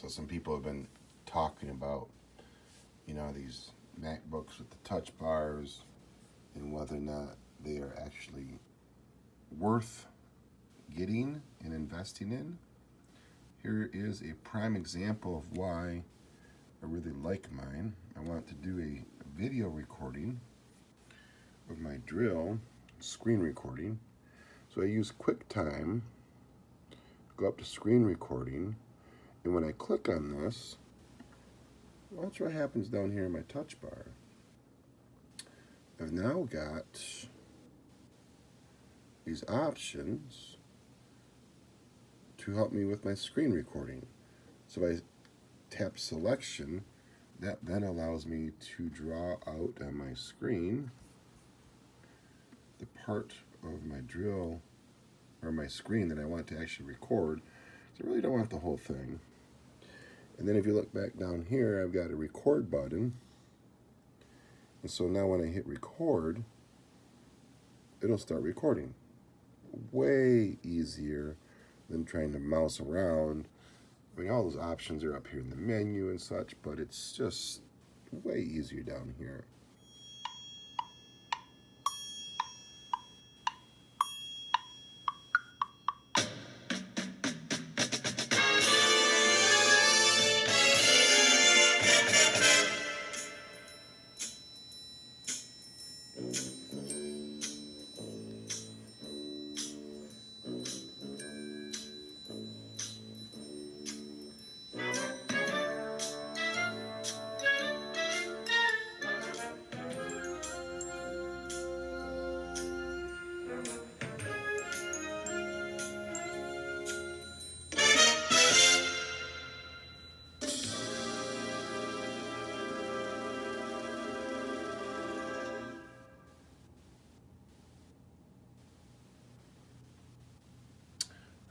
So some people have been talking about, these MacBooks with the touch bars and whether or not they are actually worth getting and investing in. Here is a prime example of why I really like mine. I want to do a video recording of my drill, screen recording. So I use QuickTime, go up to screen recording, and when I click on this, watch what happens down here in my touch bar. I've now got these options to help me with my screen recording. So I tap selection, that then allows me to draw out on my screen the part of my drill or my screen that I want to actually record. So I really don't want the whole thing. And then if you look back down here, I've got a record button. And so now when I hit record, it'll start recording. Way easier than trying to mouse around. I mean, all those options are up here in the menu and such, but it's just way easier down here.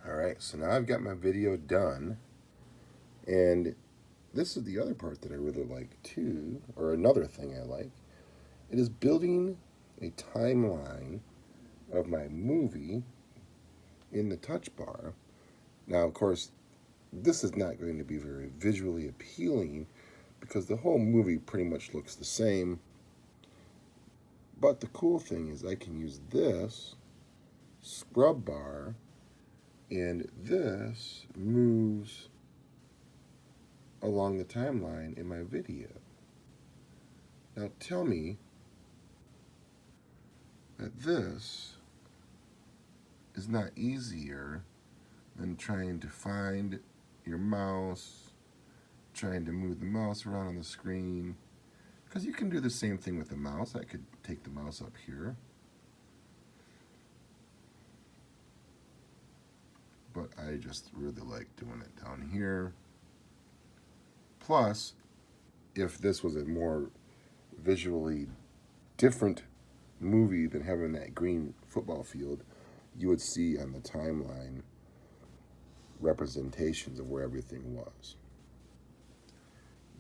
Alright, so now I've got my video done, and this is the other part that I really like too, or another thing I like. It is building a timeline of my movie in the touch bar. Now, of course, this is not going to be very visually appealing because the whole movie pretty much looks the same. But the cool thing is I can use this scrub bar, and this moves along the timeline in my video. Now tell me that this is not easier than trying to find your mouse, trying to move the mouse around on the screen, because you can do the same thing with the mouse. I could take the mouse up here, but I just really like doing it down here. Plus, if this was a more visually different movie than having that green football field, you would see on the timeline representations of where everything was.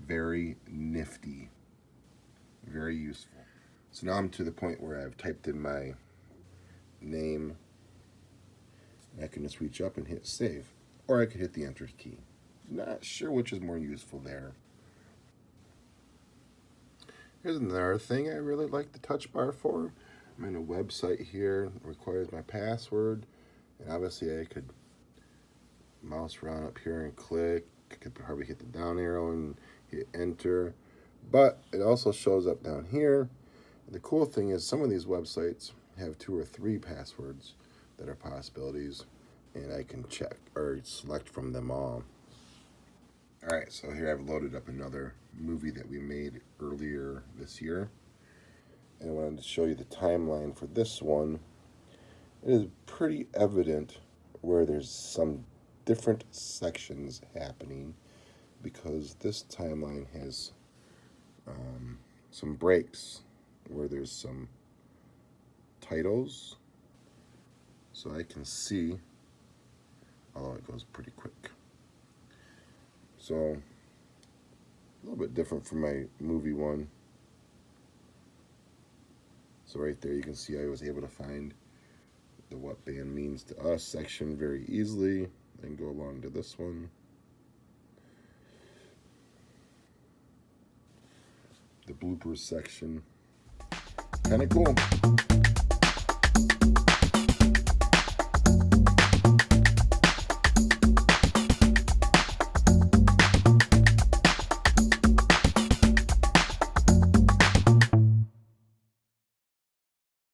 Very nifty, very useful. So now I'm to the point where I've typed in my name, and I can just reach up and hit save, or I could hit the enter key. Not sure which is more useful there. Here's another thing I really like the touch bar for. I'm in a website here, it requires my password, and obviously I could mouse around up here and click. I could probably hit the down arrow and hit enter, but it also shows up down here. And the cool thing is some of these websites have 2 or 3 passwords that are possibilities, and I can check or select from them all. Alright, so here I've loaded up another movie that we made earlier this year, and I wanted to show you the timeline for this one. It is pretty evident where there's some different sections happening because this timeline has some breaks where there's some titles, so I can see, although it goes pretty quick. So, a little bit different from my movie one. So right there you can see I was able to find the What Band Means to Us section very easily and go along to this one. bloopers section. Kind of cool.